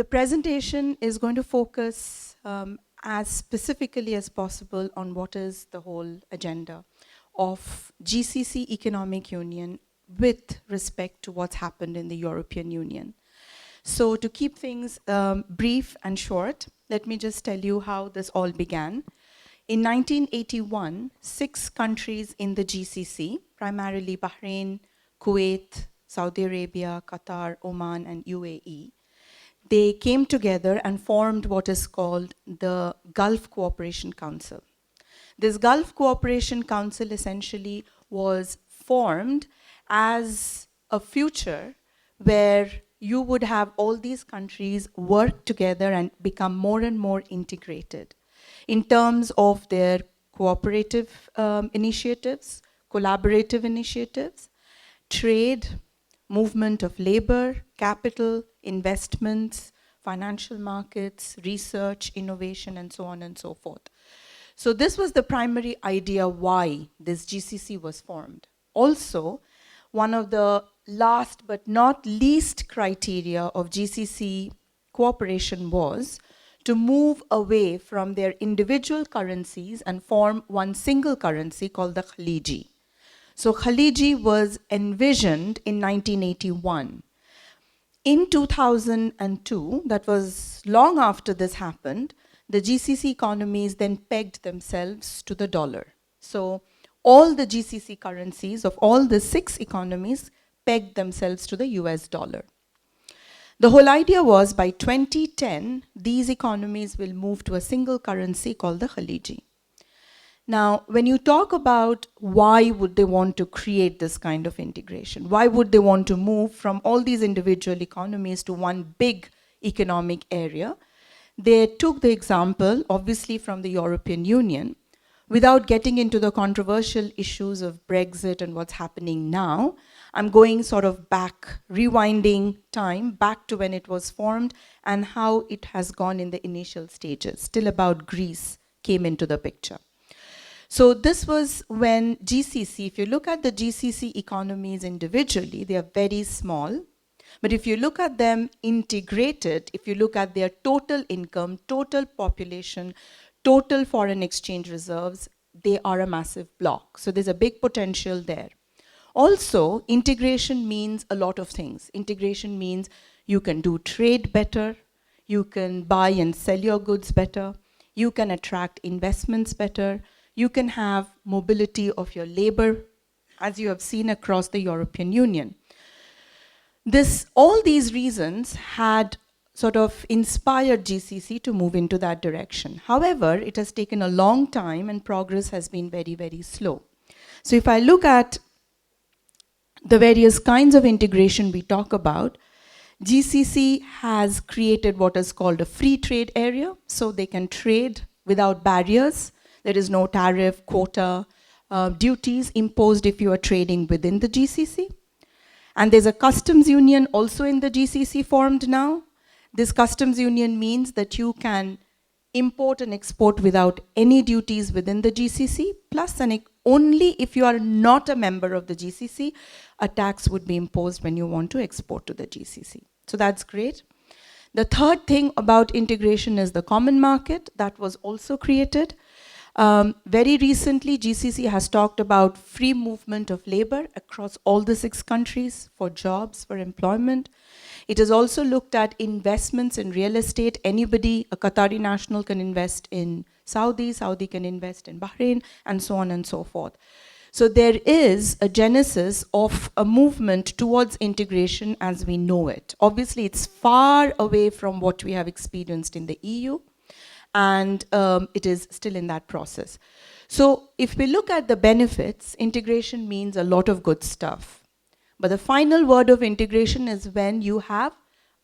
presentation is going to focus as specifically as possible on what is the whole agenda of GCC Economic Union with respect to what's happened in the European Union. So to keep things brief and short, let me just tell you how this all began. In 1981, 6 countries in the GCC, primarily Bahrain, Kuwait, Saudi Arabia, Qatar, Oman, and UAE, they came together and formed what is called the Gulf Cooperation Council. This Gulf Cooperation Council essentially was formed as a future where you would have all these countries work together and become more and more integrated in terms of their cooperative initiatives, collaborative initiatives, trade, movement of labor, capital, investments, financial markets, research, innovation, and so on and so forth. So this was the primary idea why this GCC was formed. Also, one of the last but not least criteria of GCC cooperation was to move away from their individual currencies and form one single currency called the Khaliji. So Khaliji was envisioned in 1981. In 2002, that was long after this happened, the GCC economies then pegged themselves to the dollar. So all the GCC currencies of all the 6 economies pegged themselves to the US dollar. The whole idea was by 2010, these economies will move to a single currency called the Khaliji. Now, when you talk about why would they want to create this kind of integration, why would they want to move from all these individual economies to one big economic area, they took the example, obviously, from the European Union, without getting into the controversial issues of Brexit and what's happening now. I'm going sort of back, rewinding time, back to when it was formed and how it has gone in the initial stages, till about Greece came into the picture. So this was when GCC, if you look at the GCC economies individually, they are very small. But if you look at them integrated, if you look at their total income, total population, total foreign exchange reserves, they are a massive block. So there's a big potential there. Also, integration means a lot of things. Integration means you can do trade better, you can buy and sell your goods better, you can attract investments better, you can have mobility of your labor, as you have seen across the European Union. All these reasons had sort of inspired GCC to move into that direction. However, it has taken a long time and progress has been very, very slow. So if I look at the various kinds of integration we talk about, GCC has created what is called a free trade area, so they can trade without barriers. There is no tariff, quota, duties imposed if you are trading within the GCC. And there's a customs union also in the GCC formed now. This customs union means that you can import and export without any duties within the GCC, plus only if you are not a member of the GCC, a tax would be imposed when you want to export to the GCC. So that's great. The third thing about integration is the common market that was also created. Very recently, GCC has talked about free movement of labor across all the 6 countries for jobs, for employment. It has also looked at investments in real estate. Anybody, a Qatari national, can invest in Saudi, Saudi can invest in Bahrain, and so on and so forth. So there is a genesis of a movement towards integration as we know it. Obviously, it's far away from what we have experienced in the EU. And it is still in that process. So if we look at the benefits, integration means a lot of good stuff. But the final word of integration is when you have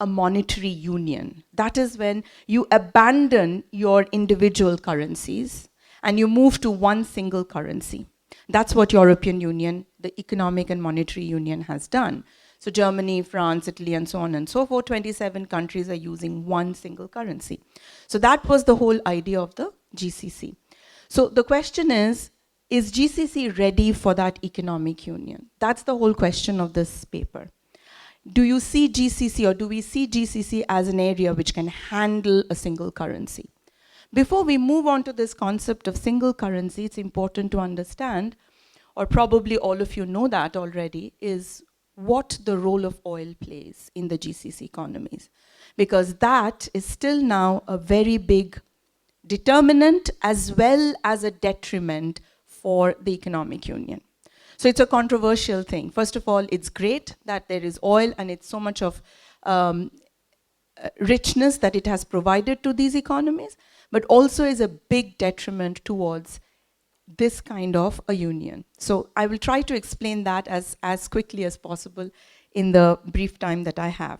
a monetary union. That is when you abandon your individual currencies and you move to one single currency. That's what European Union, the Economic and Monetary Union, has done. So Germany, France, Italy, and so on and so forth, 27 countries are using one single currency. So that was the whole idea of the GCC. So the question is GCC ready for that economic union? That's the whole question of this paper. do you see GCC, or do we see GCC as an area which can handle a single currency? Before we move on to this concept of single currency, it's important to understand, or probably all of you know that already, is what the role of oil plays in the GCC economies. Because that is still now a very big determinant as well as a detriment for the economic union. So it's a controversial thing. First of all, it's great that there is oil and it's so much of richness that it has provided to these economies, but also is a big detriment towards this kind of a union. So I will try to explain that as quickly as possible in the brief time that I have.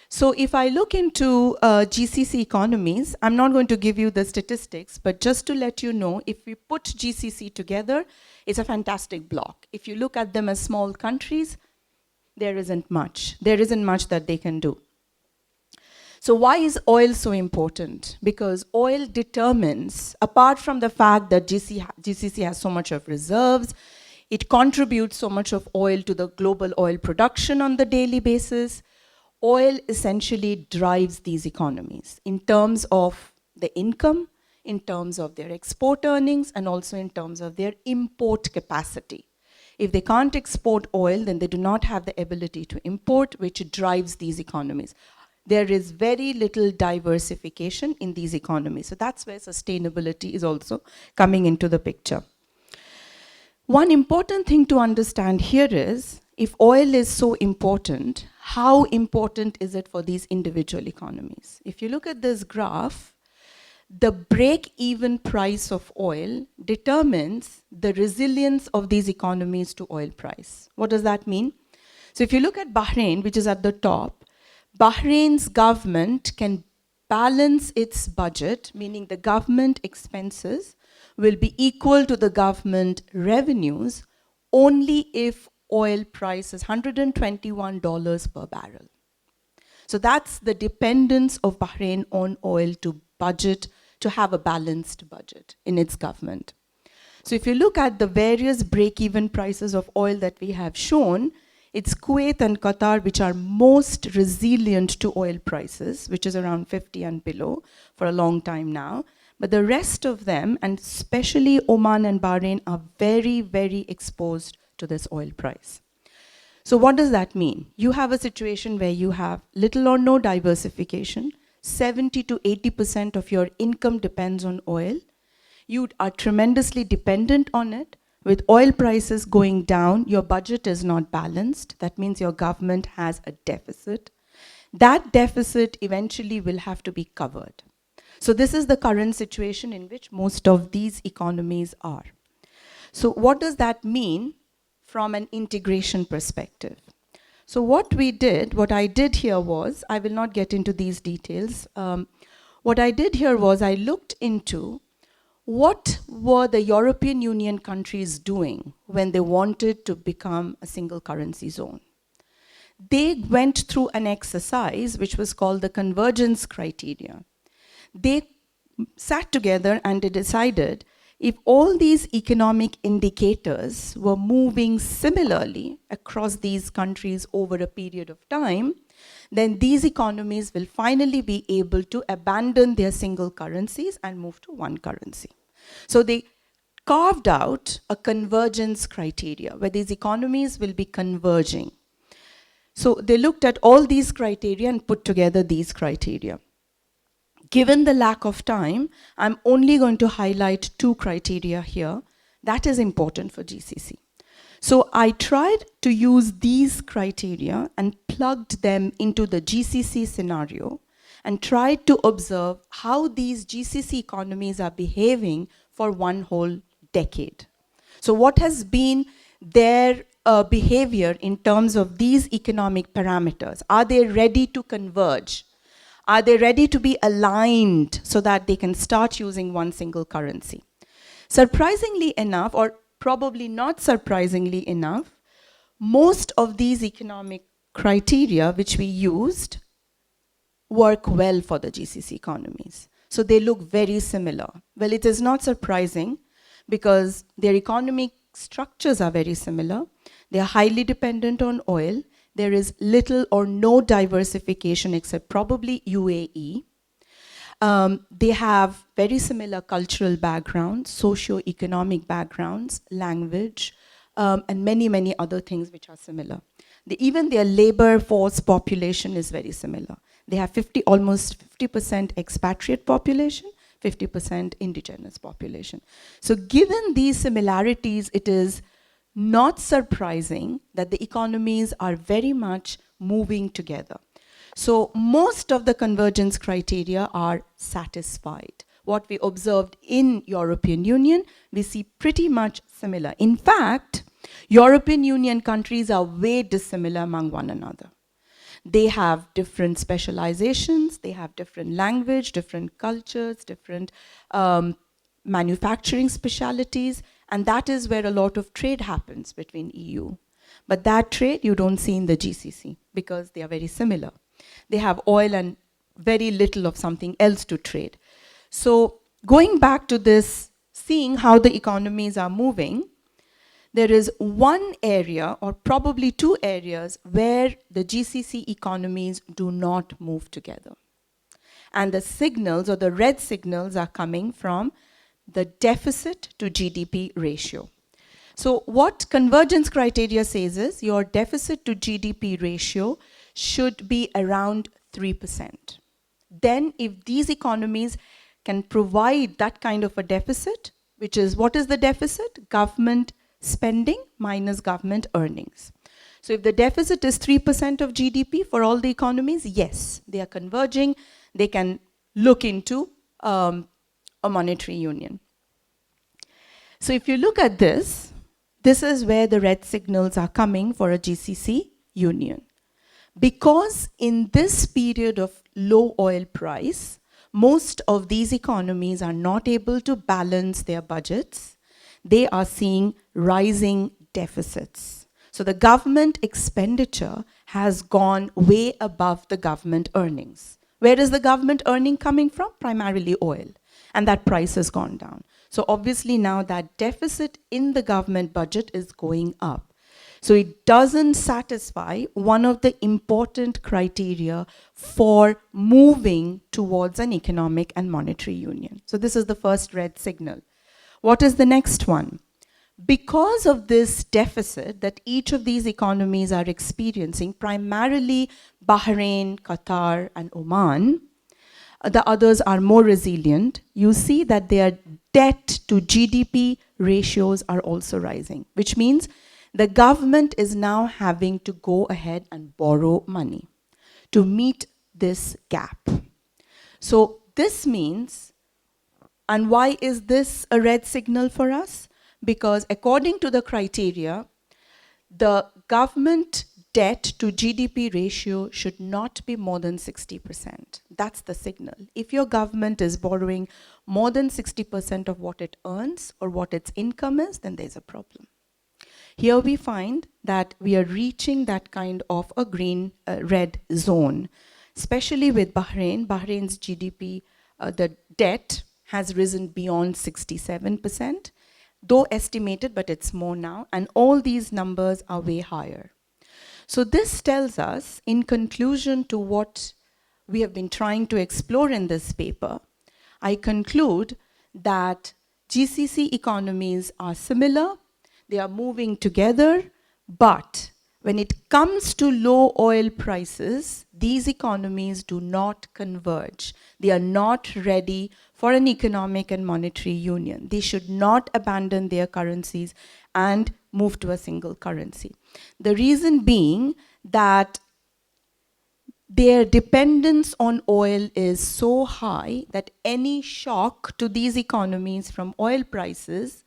So if I look into GCC economies, I'm not going to give you the statistics, but just to let you know, if we put GCC together, it's a fantastic block. If you look at them as small countries, there isn't much. There isn't much that they can do. So why is oil so important? Because oil determines, apart from the fact that GCC has so much of reserves, it contributes so much of oil to the global oil production on the daily basis. Oil essentially drives these economies in terms of the income, in terms of their export earnings, and also in terms of their import capacity. If they can't export oil, then they do not have the ability to import, which drives these economies. There is very little diversification in these economies. So that's where sustainability is also coming into the picture. One important thing to understand here is, if oil is so important, how important is it for these individual economies? If you look at this graph, the break-even price of oil determines the resilience of these economies to oil price. What does that mean? So if you look at Bahrain, which is at the top, Bahrain's government can balance its budget, meaning the government expenses will be equal to the government revenues only if oil price is $121 per barrel. So that's the dependence of Bahrain on oil to budget, to have a balanced budget in its government. So if you look at the various break-even prices of oil that we have shown, it's Kuwait and Qatar which are most resilient to oil prices, which is around 50 and below for a long time now. But the rest of them, and especially Oman and Bahrain, are very, very exposed to this oil price. So what does that mean? You have a situation where you have little or no diversification. 70 to 80% of your income depends on oil. You are tremendously dependent on it. With oil prices going down, your budget is not balanced. That means your government has a deficit. That deficit eventually will have to be covered. So this is the current situation in which most of these economies are. So what does that mean from an integration perspective? So what I did here was, I will not get into these details. What I did here was I looked into what were the European Union countries doing when they wanted to become a single currency zone. They went through an exercise which was called the convergence criteria. They sat together and they decided if all these economic indicators were moving similarly across these countries over a period of time, then these economies will finally be able to abandon their single currencies and move to one currency. So they carved out a convergence criteria where these economies will be converging. So they looked at all these criteria and put together these criteria. Given the lack of time, I'm only going to highlight two criteria here. That is important for GCC. So I tried to use these criteria and plugged them into the GCC scenario and tried to observe how these GCC economies are behaving for one whole decade. So what has been their behavior in terms of these economic parameters? Are they ready to converge? Are they ready to be aligned so that they can start using one single currency? Surprisingly enough, or probably not surprisingly enough, most of these economic criteria which we used work well for the GCC economies. So they look very similar. Well, it is not surprising because their economic structures are very similar. They are highly dependent on oil. there is little or no diversification except probably UAE. They have very similar cultural backgrounds, socio-economic backgrounds, language, and many, many other things which are similar. Even their labor force population is very similar. They have almost 50% expatriate population, 50% indigenous population. So given these similarities, it is not surprising that the economies are very much moving together. So most of the convergence criteria are satisfied. What we observed in European Union, we see pretty much similar. In fact, European Union countries are way dissimilar among one another. They have different specializations, they have different language, different cultures, different manufacturing specialities, and that is where a lot of trade happens between EU. But that trade you don't see in the GCC because they are very similar. They have oil and very little of something else to trade. So going back to this, seeing how the economies are moving, there is one area or probably two areas where the GCC economies do not move together. And the signals or the red signals are coming from the deficit to GDP ratio. So what convergence criteria says is your deficit to GDP ratio should be around 3%. Then if these economies can provide that kind of a deficit, which is, what is the deficit? Government spending minus government earnings. So if the deficit is 3% of GDP for all the economies, yes, they are converging. They can look into a monetary union. So if you look at this is where the red signals are coming for a GCC union. Because in this period of low oil price, most of these economies are not able to balance their budgets. They are seeing rising deficits. So the government expenditure has gone way above the government earnings. Where is the government earning coming from? Primarily oil. And that price has gone down. So obviously now that deficit in the government budget is going up. So it doesn't satisfy one of the important criteria for moving towards an economic and monetary union. So this is the first red signal. What is the next one? Because of this deficit that each of these economies are experiencing, primarily Bahrain, Qatar, and Oman, the others are more resilient. You see that their debt to GDP ratios are also rising, which means the government is now having to go ahead and borrow money to meet this gap. So this means, and why is this a red signal for us? Because according to the criteria, the government debt to GDP ratio should not be more than 60%. That's the signal. If your government is borrowing more than 60% of what it earns or what its income is, then there's a problem. Here we find that we are reaching that kind of a red zone, especially with Bahrain. Bahrain's GDP, the debt has risen beyond 67%, though estimated, but it's more now, and all these numbers are way higher. So this tells us, in conclusion to what we have been trying to explore in this paper, I conclude that GCC economies are similar, they are moving together, but when it comes to low oil prices, these economies do not converge. They are not ready for an economic and monetary union. They should not abandon their currencies and move to a single currency. The reason being that their dependence on oil is so high that any shock to these economies from oil prices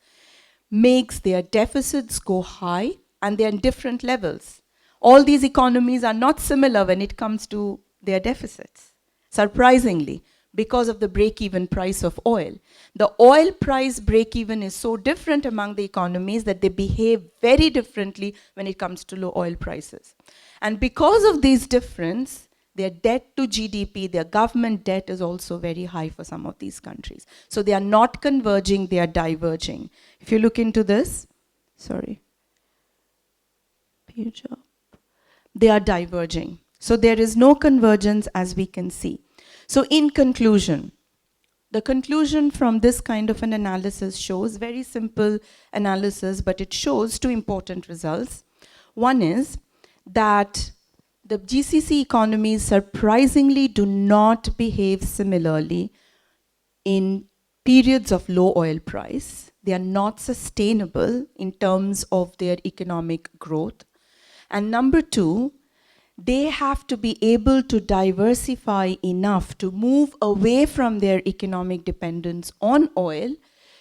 makes their deficits go high, and they're in different levels. All these economies are not similar when it comes to their deficits, surprisingly, because of the break-even price of oil. The oil price break-even is so different among the economies that they behave very differently when it comes to low oil prices. And because of this difference, their debt to GDP, their government debt is also very high for some of these countries. So they are not converging, they are diverging. If you look into this, sorry, page up. they are diverging. So there is no convergence as we can see. So in conclusion, the conclusion from this kind of an analysis shows very simple analysis, but it shows two important results. One is that the GCC economies surprisingly do not behave similarly in periods of low oil price. They are not sustainable in terms of their economic growth. And number two, they have to be able to diversify enough to move away from their economic dependence on oil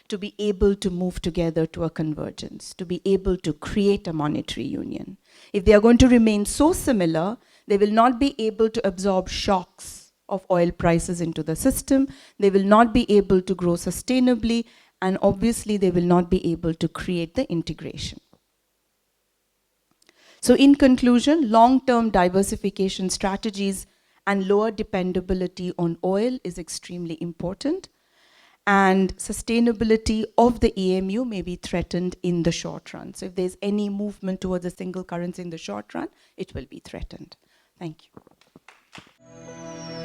to be able to move together to a convergence, to be able to create a monetary union. If they are going to remain so similar, they will not be able to absorb shocks of oil prices into the system, they will not be able to grow sustainably, and obviously they will not be able to create the integration. So in conclusion, long-term diversification strategies and lower dependability on oil is extremely important, and sustainability of the EMU may be threatened in the short run. So if there's any movement towards a single currency in the short run, it will be threatened. Thank you.